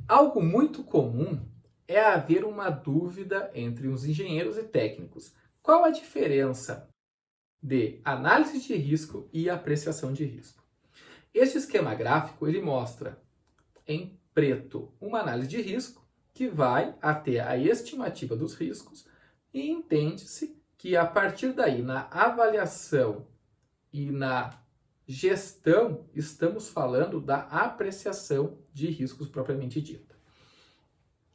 Algo muito comum é haver uma dúvida entre os engenheiros e técnicos. Qual a diferença de análise de risco e apreciação de risco? Este esquema gráfico ele mostra em preto uma análise de risco que vai até a estimativa dos riscos e entende-se que a partir daí na avaliação e na gestão estamos falando da apreciação de riscos propriamente dita.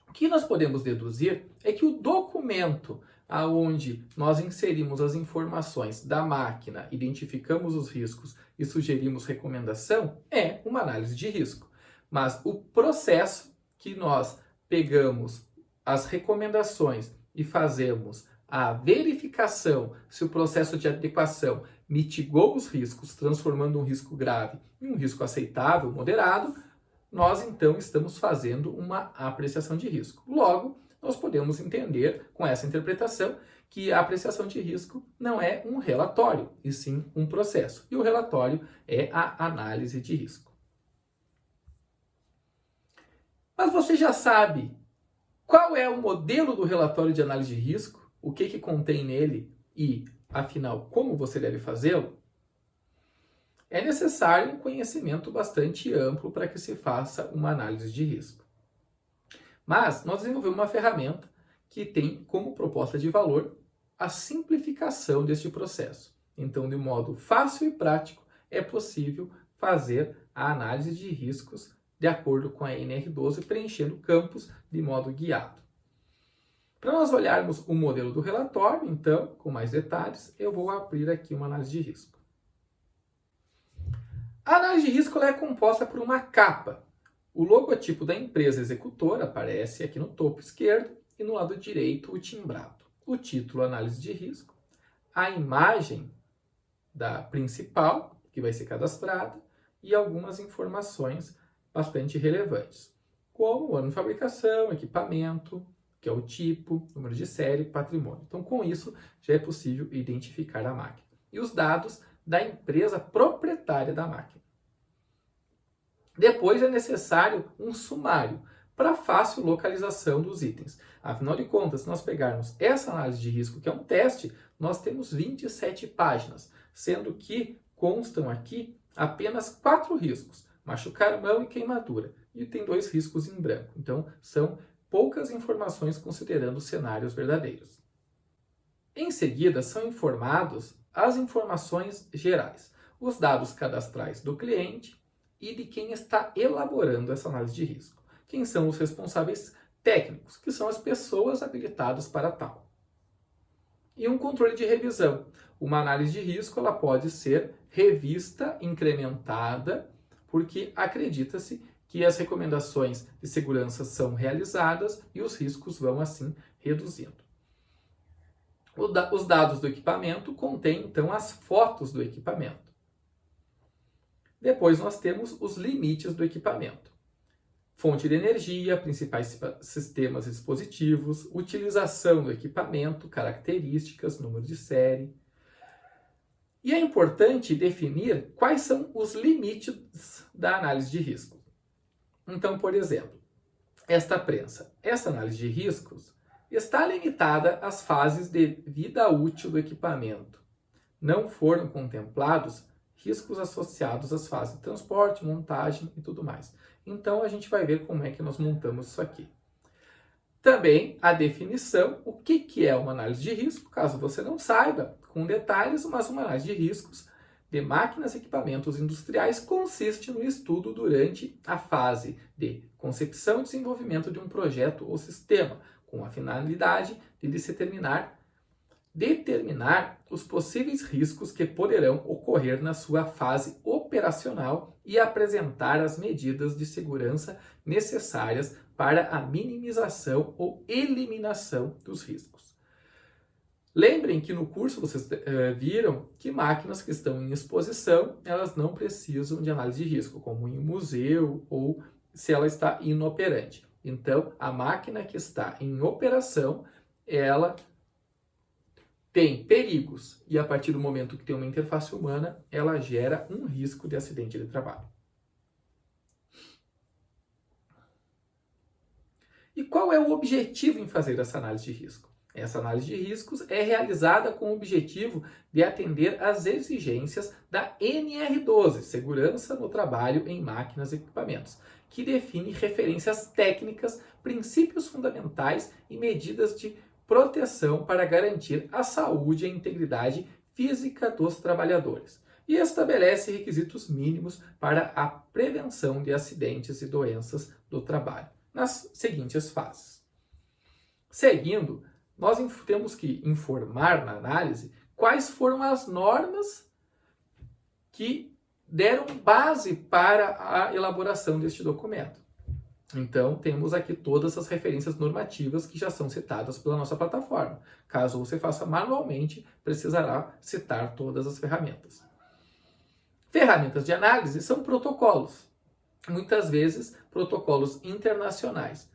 O que nós podemos deduzir é que o documento aonde nós inserimos as informações da máquina, identificamos os riscos e sugerimos recomendação é uma análise de risco. Mas o processo que nós pegamos as recomendações e fazemos a verificação se o processo de adequação mitigou os riscos, transformando um risco grave em um risco aceitável, moderado, nós então estamos fazendo uma apreciação de risco. Logo, nós podemos entender com essa interpretação que a apreciação de risco não é um relatório, e sim um processo. E o relatório é a análise de risco. Mas você já sabe qual é o modelo do relatório de análise de risco? O que contém nele e, afinal, como você deve fazê-lo? É necessário um conhecimento bastante amplo para que se faça uma análise de risco. Mas nós desenvolvemos uma ferramenta que tem como proposta de valor a simplificação deste processo. Então, de modo fácil e prático, é possível fazer a análise de riscos de acordo com a NR12, preenchendo campos de modo guiado. Para nós olharmos o modelo do relatório, então, com mais detalhes, eu vou abrir aqui uma análise de risco. A análise de risco ela é composta por uma capa. O logotipo da empresa executora aparece aqui no topo esquerdo e no lado direito o timbrado. O título, análise de risco, a imagem da principal, que vai ser cadastrada, e algumas informações bastante relevantes, como o ano de fabricação, equipamento, que é o tipo, número de série, patrimônio. Então, com isso, já é possível identificar a máquina. E os dados da empresa proprietária da máquina. Depois é necessário um sumário para fácil localização dos itens. Afinal de contas, se nós pegarmos essa análise de risco, que é um teste, nós temos 27 páginas, sendo que constam aqui apenas 4 riscos, machucar mão e queimadura, e tem 2 riscos em branco. Então, são poucas informações considerando cenários verdadeiros. Em seguida, são informados as informações gerais, os dados cadastrais do cliente e de quem está elaborando essa análise de risco. Quem são os responsáveis técnicos, que são as pessoas habilitadas para tal. E um controle de revisão. Uma análise de risco ela pode ser revista, incrementada, porque acredita-se que as recomendações de segurança são realizadas e os riscos vão assim reduzindo. Os dados do equipamento contêm então as fotos do equipamento. Depois nós temos os limites do equipamento. Fonte de energia, principais sistemas e dispositivos, utilização do equipamento, características, número de série. E é importante definir quais são os limites da análise de risco. Então, por exemplo, esta análise de riscos está limitada às fases de vida útil do equipamento. Não foram contemplados riscos associados às fases de transporte, montagem e tudo mais. Então, a gente vai ver como é que nós montamos isso aqui. Também a definição, o que é uma análise de risco, caso você não saiba, com detalhes, mas uma análise de riscos de máquinas e equipamentos industriais consiste no estudo durante a fase de concepção e desenvolvimento de um projeto ou sistema, com a finalidade de determinar os possíveis riscos que poderão ocorrer na sua fase operacional e apresentar as medidas de segurança necessárias para a minimização ou eliminação dos riscos. Lembrem que no curso vocês viram que máquinas que estão em exposição, elas não precisam de análise de risco, como em um museu ou se ela está inoperante. Então, a máquina que está em operação, ela tem perigos e a partir do momento que tem uma interface humana, ela gera um risco de acidente de trabalho. E qual é o objetivo em fazer essa análise de risco? Essa análise de riscos é realizada com o objetivo de atender às exigências da NR12, Segurança no Trabalho em Máquinas e Equipamentos, que define referências técnicas, princípios fundamentais e medidas de proteção para garantir a saúde e a integridade física dos trabalhadores. E estabelece requisitos mínimos para a prevenção de acidentes e doenças do trabalho, nas seguintes fases. Seguindo, nós temos que informar na análise quais foram as normas que deram base para a elaboração deste documento. Então, temos aqui todas as referências normativas que já são citadas pela nossa plataforma. Caso você faça manualmente, precisará citar todas as ferramentas. Ferramentas de análise são protocolos, muitas vezes protocolos internacionais.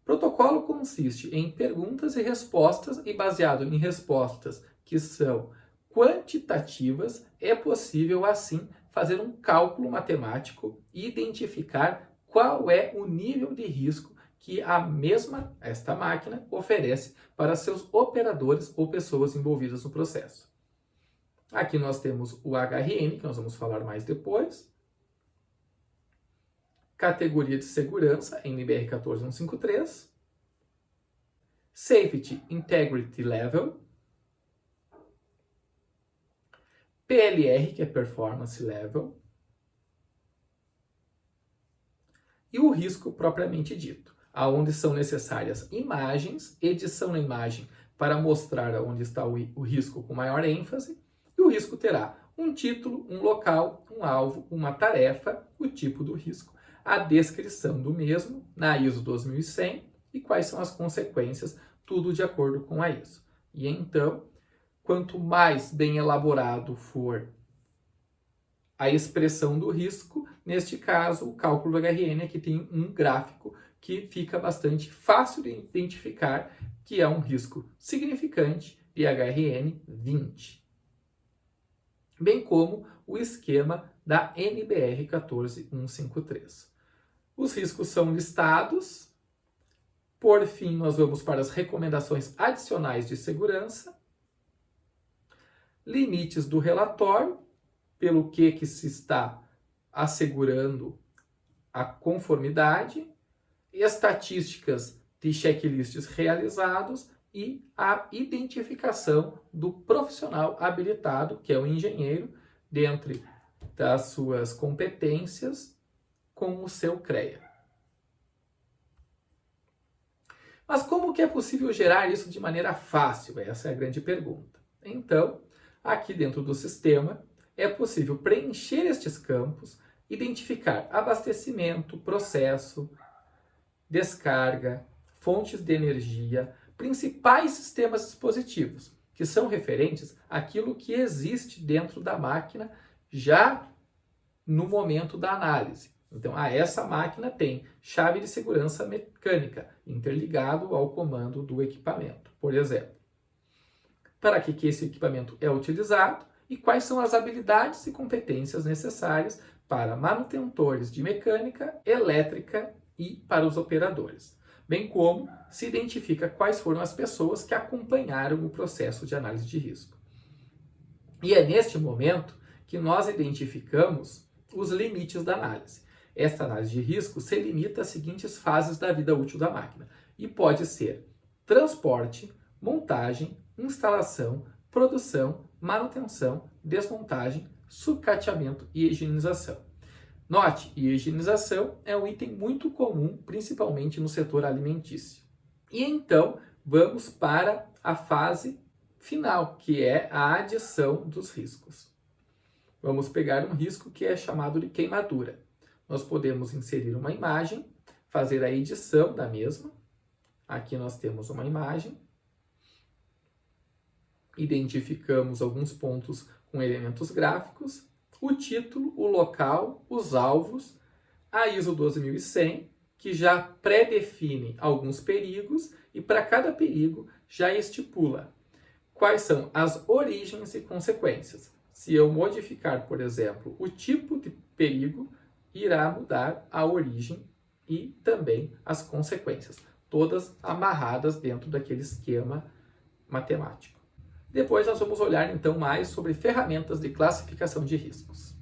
Protocolo consiste em perguntas e respostas, e baseado em respostas que são quantitativas, é possível, assim, fazer um cálculo matemático e identificar qual é o nível de risco que esta máquina oferece para seus operadores ou pessoas envolvidas no processo. Aqui nós temos o HRN, que nós vamos falar mais depois. Categoria de segurança, NBR 14153. Safety Integrity Level. PLR, que é Performance Level. E o risco propriamente dito, aonde são necessárias imagens, edição na imagem para mostrar onde está o risco com maior ênfase. E o risco terá um título, um local, um alvo, uma tarefa, o tipo do risco, a descrição do mesmo na ISO 2100 e quais são as consequências, tudo de acordo com a ISO. E então, quanto mais bem elaborado for a expressão do risco, neste caso, o cálculo do HRN aqui tem um gráfico que fica bastante fácil de identificar que é um risco significante de HRN 20. Bem como o esquema da NBR 14153. Os riscos são listados. Por fim, nós vamos para as recomendações adicionais de segurança. Limites do relatório, pelo que se está assegurando a conformidade. Estatísticas de checklists realizados e a identificação do profissional habilitado, que é o engenheiro, dentre das suas competências com o seu CREA. Mas como que é possível gerar isso de maneira fácil? Essa é a grande pergunta. Então, aqui dentro do sistema, é possível preencher estes campos, identificar abastecimento, processo, descarga, fontes de energia, principais sistemas dispositivos, que são referentes àquilo que existe dentro da máquina já no momento da análise. Então, essa máquina tem chave de segurança mecânica interligado ao comando do equipamento, por exemplo. Para que esse equipamento é utilizado e quais são as habilidades e competências necessárias para manutentores de mecânica, elétrica e para os operadores, bem como se identifica quais foram as pessoas que acompanharam o processo de análise de risco. E é neste momento que nós identificamos os limites da análise. Esta análise de risco se limita às seguintes fases da vida útil da máquina e pode ser transporte, montagem, instalação, produção, manutenção, desmontagem, sucateamento e higienização. Note, higienização é um item muito comum, principalmente no setor alimentício. E então, vamos para a fase final, que é a adição dos riscos. Vamos pegar um risco que é chamado de queimadura. Nós podemos inserir uma imagem, fazer a edição da mesma. Aqui nós temos uma imagem. Identificamos alguns pontos com elementos gráficos, o título, o local, os alvos, a ISO 12100, que já pré-define alguns perigos e para cada perigo já estipula quais são as origens e consequências. Se eu modificar, por exemplo, o tipo de perigo, irá mudar a origem e também as consequências. todas amarradas dentro daquele esquema matemático. Depois nós vamos olhar então mais sobre ferramentas de classificação de riscos.